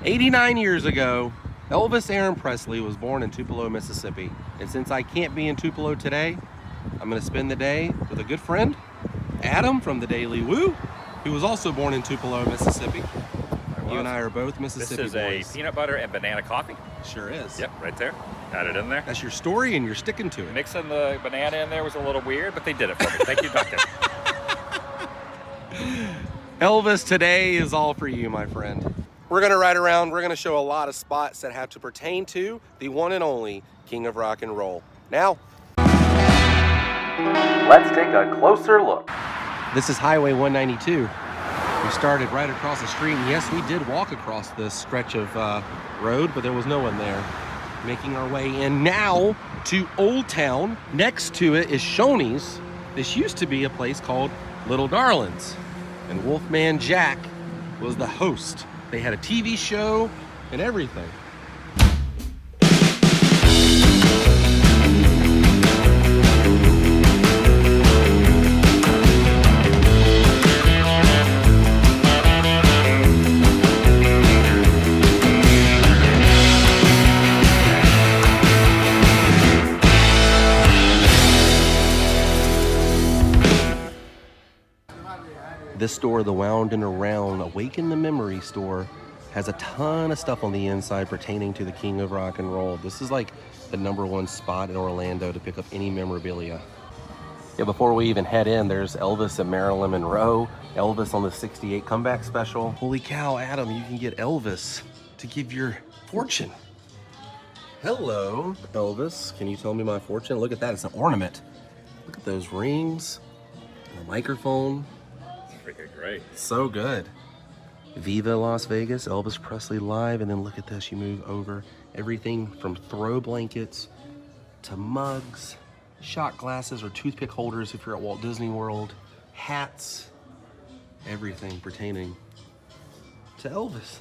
89 years ago, Elvis Aaron Presley was born in Tupelo, Mississippi. And since I can't be in Tupelo today, I'm gonna spend the day with a good friend, Adam from the Daily Woo, who was also born in Tupelo, Mississippi. You and I are both Mississippi boys. This is a peanut butter and banana coffee. Sure is. Yep, right there. Got it in there. That's your story and you're sticking to it. Mixing the banana in there was a little weird, but they did it for me. Thank you, Duncan. Elvis, today is all for you, my friend. We're gonna ride around, we're gonna show a lot of spots that have to pertain to the one and only King of Rock and Roll. Now, let's take a closer look. This is Highway 192. We started right across the street, and yes, we did walk across this stretch of road, but there was no one there. Making our way in now to Old Town. Next to it is Shoney's. This used to be a place called Little Darlings, and Wolfman Jack was the host. They had a TV show and everything. This store, the Wound and Around Awaken the Memory store, has a ton of stuff on the inside pertaining to the King of Rock and Roll. This is like the #1 spot in Orlando to pick up any memorabilia. Yeah, before we even head in, there's Elvis and Marilyn Monroe, Elvis on the '68 comeback special. Holy cow, Adam, you can get Elvis to give your fortune. Hello, Elvis. Can you tell me my fortune? Look at that, it's an ornament. Look at those rings, the microphone. Freaking great. So good. Viva Las Vegas, Elvis Presley live, and then look at this, you move over. Everything from throw blankets to mugs, shot glasses or toothpick holders if you're at Walt Disney World, hats, everything pertaining to Elvis.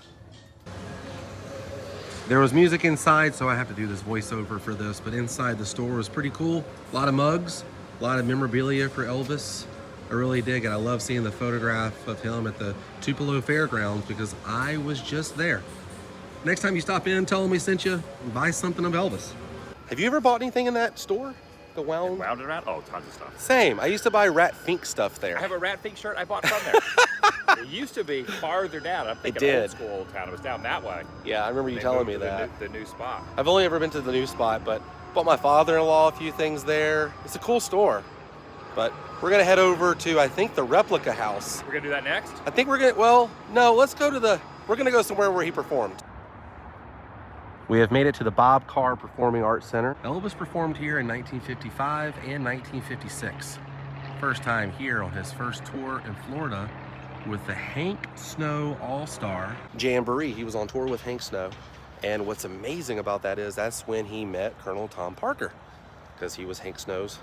There was music inside, so I have to do this voiceover for this, but inside the store was pretty cool. A lot of mugs, a lot of memorabilia for Elvis. I really dig it. I love seeing the photograph of him at the Tupelo Fairgrounds because I was just there. Next time you stop in, tell him we sent you and buy something of Elvis. Have you ever bought anything in that store? The Wound? Wound and Around? Oh, tons of stuff. Same. I used to buy Rat Fink stuff there. I have a Rat Fink shirt I bought from there. It used to be farther down. I'm thinking old school Old Town. It was down that way. Yeah, I remember you telling me that. The new spot. I've only ever been to the new spot, but bought my father-in-law a few things there. It's a cool store. But we're gonna head over to, I think, the Replica House. We're gonna do that next? I think we're gonna, well, no, let's go to we're gonna go somewhere where he performed. We have made it to the Bob Carr Performing Arts Center. Elvis performed here in 1955 and 1956. First time here on his first tour in Florida with the Hank Snow All-Star Jamboree. He was on tour with Hank Snow. And what's amazing about that is that's when he met Colonel Tom Parker, because he was Hank Snow's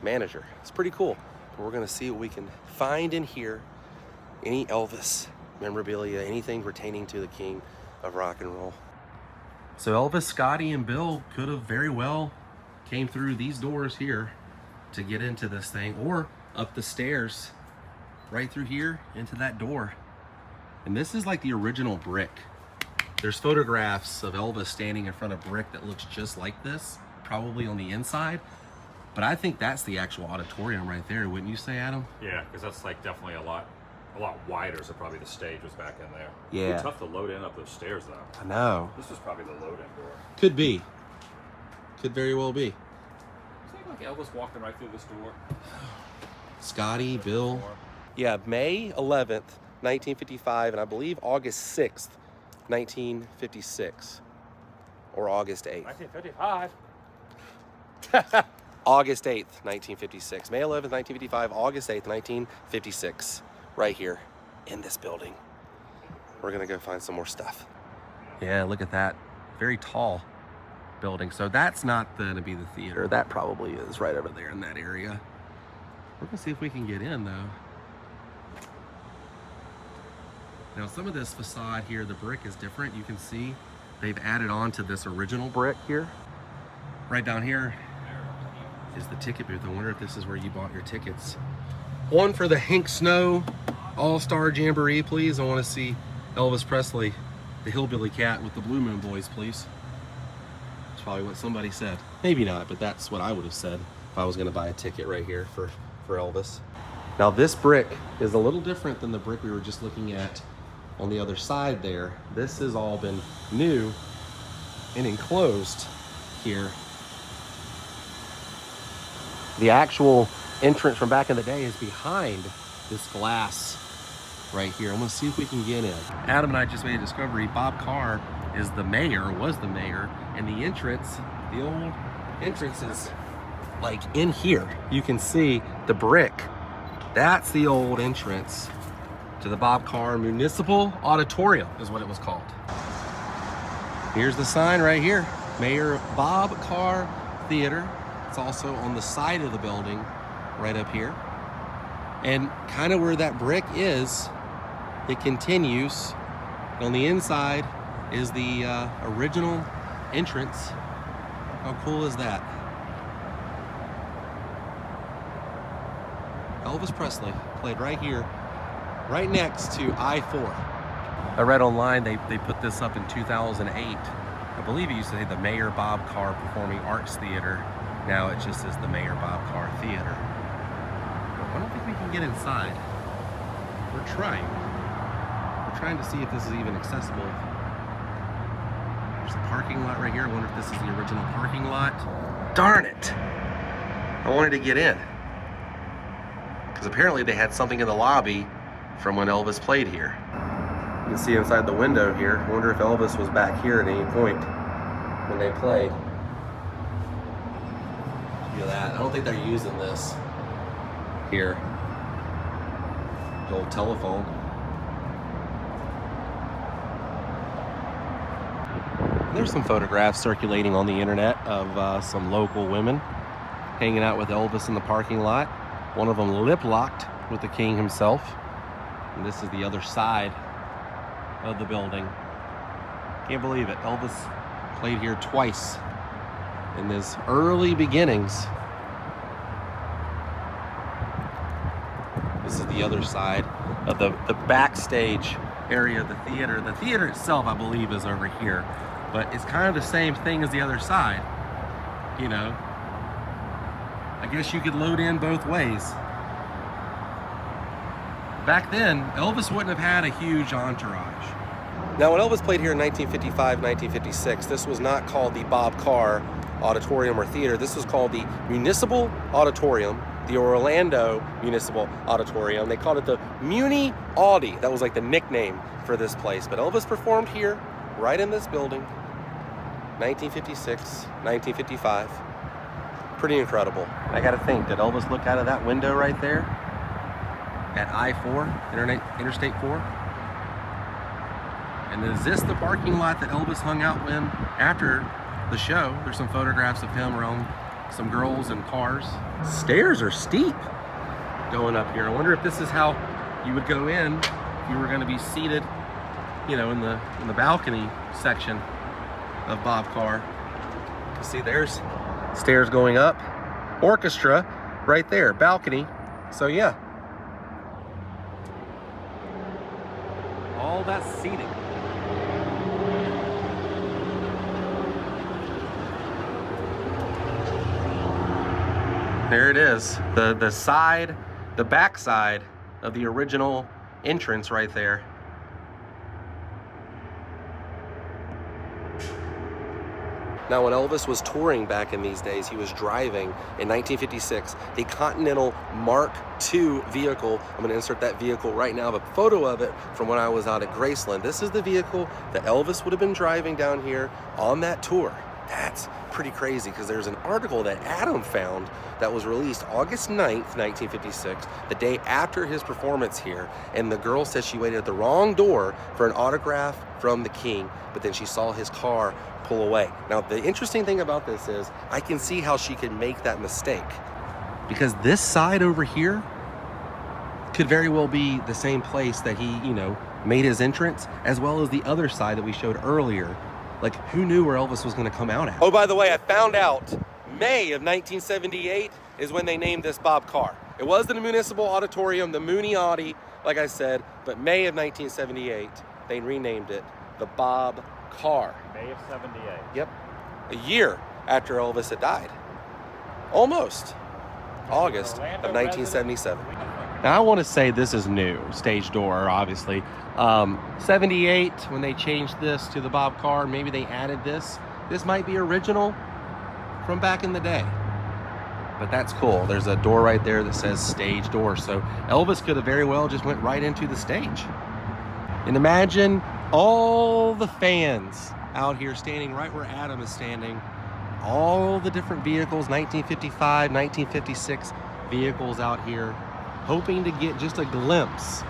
manager. It's pretty cool. We're gonna see what we can find in here. Any Elvis memorabilia, anything pertaining to the King of Rock and Roll. So Elvis, Scotty, and Bill could have very well came through these doors here to get into this thing, or up the stairs right through here into that door. And this is like the original brick. There's photographs of Elvis standing in front of brick that looks just like this, probably on the inside. But I think that's the actual auditorium right there, wouldn't you say, Adam? Yeah, because that's like definitely a lot wider, so probably the stage was back in there. Yeah. It'd be tough to load in up those stairs, though. I know. This was probably the load-in door. Could be. Could very well be. It's like Elvis walking right through this door. Scotty, Bill. Yeah, May 11th, 1955, and I believe August 6th, 1956. Or August 8th. 1955. August 8th, 1956. May 11th, 1955, August 8th, 1956. Right here in this building. We're gonna go find some more stuff. Yeah, look at that. Very tall building. So that's not gonna be the theater. That probably is right over there in that area. We're gonna see if we can get in though. Now some of this facade here, the brick is different. You can see they've added on to this original brick here. Right down here is the ticket booth. I wonder if this is where you bought your tickets. One for the Hank Snow All-Star Jamboree, please. I want to see Elvis Presley the hillbilly cat with the Blue Moon Boys, please. That's probably what somebody said. Maybe not, but that's what I would have said if I was gonna buy a ticket right here for Elvis. Now this brick is a little different than the brick we were just looking at on the other side there. This has all been new and enclosed here. The actual entrance from back in the day is behind this glass right here. I'm gonna see if we can get in. Adam and I just made a discovery. Bob Carr is the mayor, was the mayor, and the entrance, the old entrance is like in here. You can see the brick. That's the old entrance to the Bob Carr Municipal Auditorium is what it was called. Here's the sign right here. Mayor Bob Carr Theater. It's also on the side of the building right up here. And kind of where that brick is, it continues. On the inside is the original entrance. How cool is that? Elvis Presley played right here, right next to I-4. I read online they put this up in 2008. I believe it used to say the Mayor Bob Carr Performing Arts Theater. Now it just says the Mayor Bob Carr Theater. But I don't think we can get inside. We're trying. We're trying to see if this is even accessible. There's a parking lot right here. I wonder if this is the original parking lot. Darn it! I wanted to get in. Because apparently they had something in the lobby from when Elvis played here. You can see inside the window here. I wonder if Elvis was back here at any point when they played. Look at that. I don't think they're using this here. The old telephone. There's some photographs circulating on the internet of some local women hanging out with Elvis in the parking lot. One of them lip-locked with the king himself. And this is the other side of the building. Can't believe it. Elvis played here twice in his early beginnings. This is the other side of the backstage area of the theater. The theater itself, I believe, is over here. But it's kind of the same thing as the other side, you know. I guess you could load in both ways. Back then, Elvis wouldn't have had a huge entourage. Now, when Elvis played here in 1955, 1956, this was not called the Bob Carr Auditorium or Theater. This was called the Municipal Auditorium, the Orlando Municipal Auditorium. They called it the Muni Audi. That was like the nickname for this place. But Elvis performed here, right in this building, 1956, 1955. Pretty incredible. I gotta think, did Elvis look out of that window right there at I-4, Interstate 4? And is this the parking lot that Elvis hung out in after the show? There's some photographs of him around some girls and cars. Stairs are steep going up here. I wonder if this is how you would go in if you were gonna be seated, you know, in the balcony section of Bob Carr. You see, there's stairs going up, orchestra right there, balcony. So yeah, all that seating. There it is, the side, the back side of the original entrance right there. Now, when Elvis was touring back in these days, he was driving in 1956 the Continental Mark II vehicle. I'm going to insert that vehicle right now. I have a photo of it from when I was out at Graceland. This is the vehicle that Elvis would have been driving down here on that tour. That's pretty crazy, because there's an article that Adam found that was released August 9th, 1956, the day after his performance here, and the girl said she waited at the wrong door for an autograph from the king, but then she saw his car pull away. Now, the interesting thing about this is I can see how she could make that mistake, because this side over here could very well be the same place that he, you know, made his entrance, as well as the other side that we showed earlier. Like, who knew where Elvis was going to come out at? Oh, by the way, I found out May of 1978 is when they named this Bob Carr. It was the Municipal Auditorium, the Mooney Audi, like I said, but May of 1978, they renamed it the Bob Carr. May of '78. Yep, a year after Elvis had died. Almost. August of 1977. Now I want to say this is new, stage door, obviously. 78, when they changed this to the Bob Carr, maybe they added this. This might be original from back in the day. But that's cool. There's a door right there that says stage door. So Elvis could have very well just went right into the stage. And imagine all the fans out here standing right where Adam is standing. All the different vehicles, 1955, 1956 vehicles out here, hoping to get just a glimpse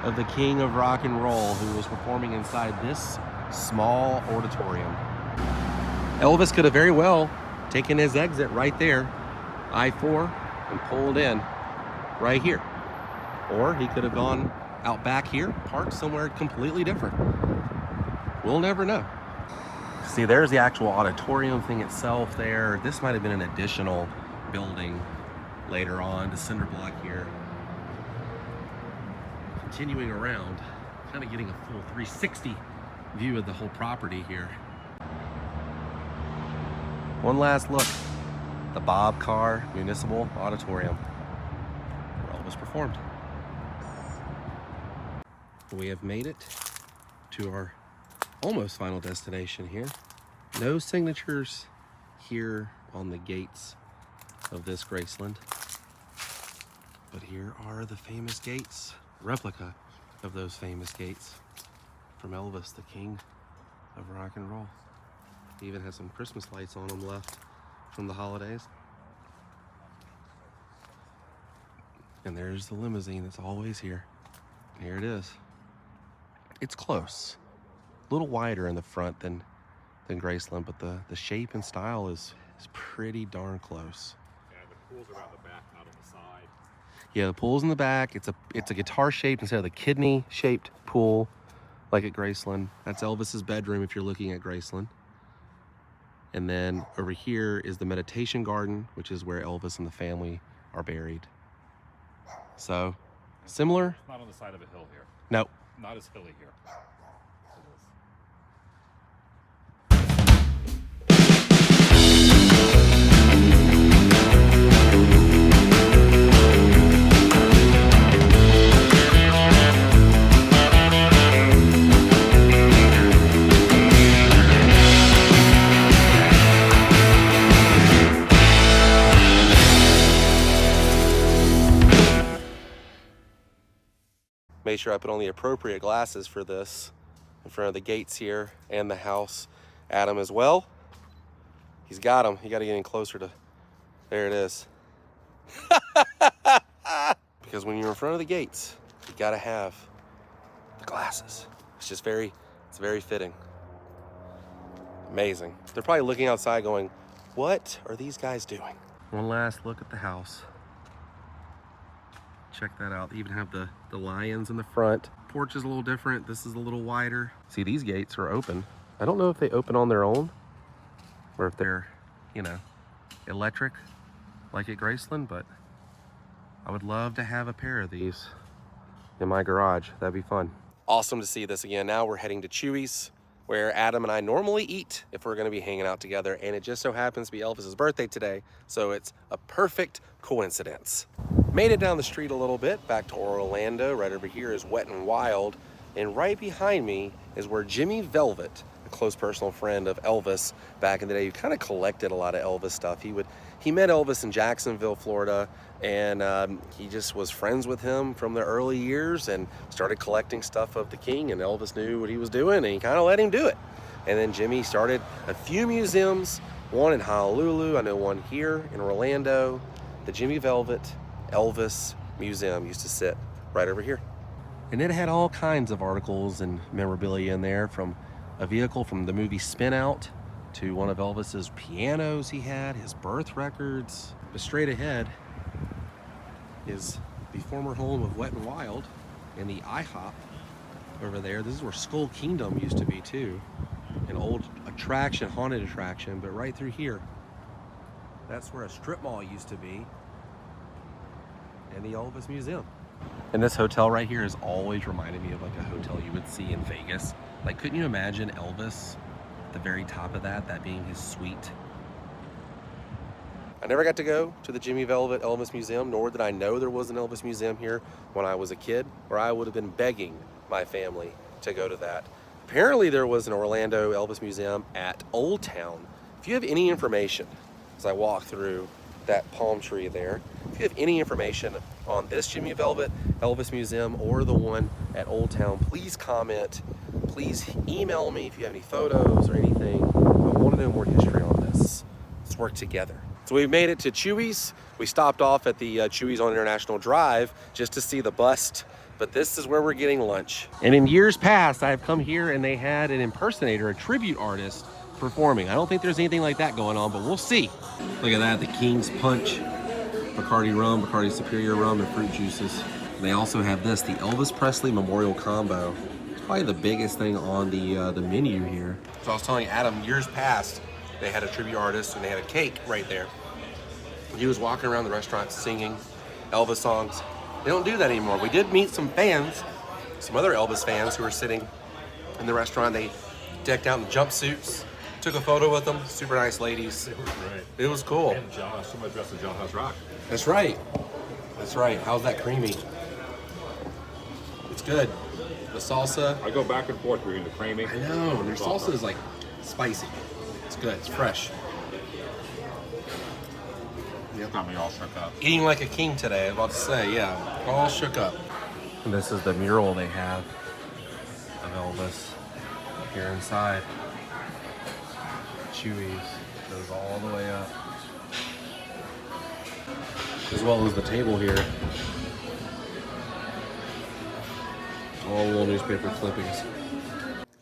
of the king of rock and roll who was performing inside this small auditorium. Elvis could have very well taken his exit right there, I-4, and pulled in right here. Or he could have gone out back here, parked somewhere completely different. We'll never know. See, there's the actual auditorium thing itself there. This might have been an additional building later on, the cinder block here. Continuing around, kind of getting a full 360 view of the whole property here. One last look, the Bob Carr Municipal Auditorium, where Elvis performed. We have made it to our almost final destination here. No signatures here on the gates of this Graceland, but here are the famous gates, replica of those famous gates from Elvis, the king of rock and roll. He even has some Christmas lights on them left from the holidays. And there's the limousine that's always here. Here it is. It's close. A little wider in the front than Graceland, but the shape and style is pretty darn close. Yeah, the pool's around the back, not on the side. Yeah, the pool's in the back. It's a guitar shaped instead of the kidney shaped pool like at Graceland. That's Elvis's bedroom if you're looking at Graceland. And then over here is the meditation garden, which is where Elvis and the family are buried. So, similar. It's not on the side of a hill here. No. Not as hilly here. Made sure I put on the appropriate glasses for this in front of the gates here and the house. Adam as well. He's got them. You got to get in closer to, there it is. Because when you're in front of the gates, you got to have the glasses. It's very fitting. Amazing. They're probably looking outside going, what are these guys doing? One last look at the house. Check that out. They even have the lions in the front. Porch is a little different. This is a little wider. See, these gates are open. I don't know if they open on their own or if they're, electric like at Graceland, but I would love to have a pair of these in my garage. That'd be fun. Awesome to see this again. Now we're heading to Chewy's, where Adam and I normally eat if we're going to be hanging out together, and it just so happens to be Elvis's birthday today, so it's a perfect coincidence. Made it down the street a little bit, back to Orlando. Right over here is Wet n Wild, and right behind me is where Jimmy Velvet, a close personal friend of Elvis back in the day, who kind of collected a lot of Elvis stuff. He met Elvis in Jacksonville, Florida, and he just was friends with him from the early years and started collecting stuff of the king, and Elvis knew what he was doing, and he kind of let him do it. And then Jimmy started a few museums, one in Honolulu, I know one here in Orlando. The Jimmy Velvet Elvis Museum used to sit right over here. And it had all kinds of articles and memorabilia in there, from a vehicle from the movie Spin Out to one of Elvis's pianos he had, his birth records. But straight ahead is the former home of Wet n Wild and the IHOP over there. This is where Skull Kingdom used to be too. An old attraction, haunted attraction, but right through here, that's where a strip mall used to be, and the Elvis Museum. And this hotel right here has always reminded me of like a hotel you would see in Vegas. Like, couldn't you imagine Elvis at the very top of that being his suite? I never got to go to the Jimmy Velvet Elvis Museum, nor did I know there was an Elvis Museum here when I was a kid, or I would have been begging my family to go to that. Apparently there was an Orlando Elvis Museum at Old Town. If you have any information, as I walk through that palm tree there, if you have any information on this Jimmy Velvet Elvis Museum or the one at Old Town, please comment. Please email me if you have any photos or anything. I want to know more history on this. Let's work together. So we've made it to Chewy's. We stopped off at the Chewy's on International Drive just to see the bust, but this is where we're getting lunch. And in years past, I've come here and they had an impersonator, a tribute artist performing. I don't think there's anything like that going on, but we'll see. Look at that, the King's Punch, Bacardi rum, Bacardi Superior rum, and fruit juices. And they also have this, the Elvis Presley Memorial Combo. It's probably the biggest thing on the menu here. So I was telling Adam, years past, they had a tribute artist and they had a cake right there. He was walking around the restaurant singing Elvis songs. They don't do that anymore. We did meet some fans, some other Elvis fans who were sitting in the restaurant. They decked out in jumpsuits, took a photo with them. Super nice ladies. It was great. It was cool. And somebody dressed as Jailhouse Rock. That's right. That's right. How's that creamy? It's good. The salsa. I go back and forth between the creamy. I know. Their salsa is like spicy. It's good. It's fresh. Yep. Got me all shook up. Eating like a king today, I'm about to say, yeah. All shook up. And this is the mural they have of Elvis here inside. Chewy's goes all the way up. As well as the table here. All little newspaper clippings.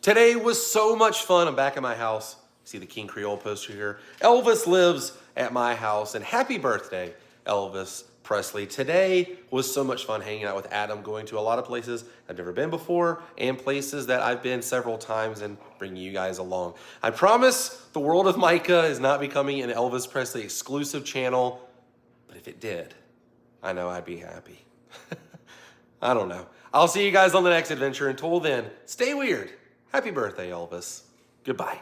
Today was so much fun. I'm back at my house. See the King Creole poster here. Elvis lives at my house, and happy birthday, Elvis Presley. Today was so much fun hanging out with Adam, going to a lot of places I've never been before and places that I've been several times and bringing you guys along. I promise the world of Micah is not becoming an Elvis Presley exclusive channel, but if it did, I know I'd be happy. I don't know. I'll see you guys on the next adventure. Until then, stay weird. Happy birthday, Elvis. Goodbye.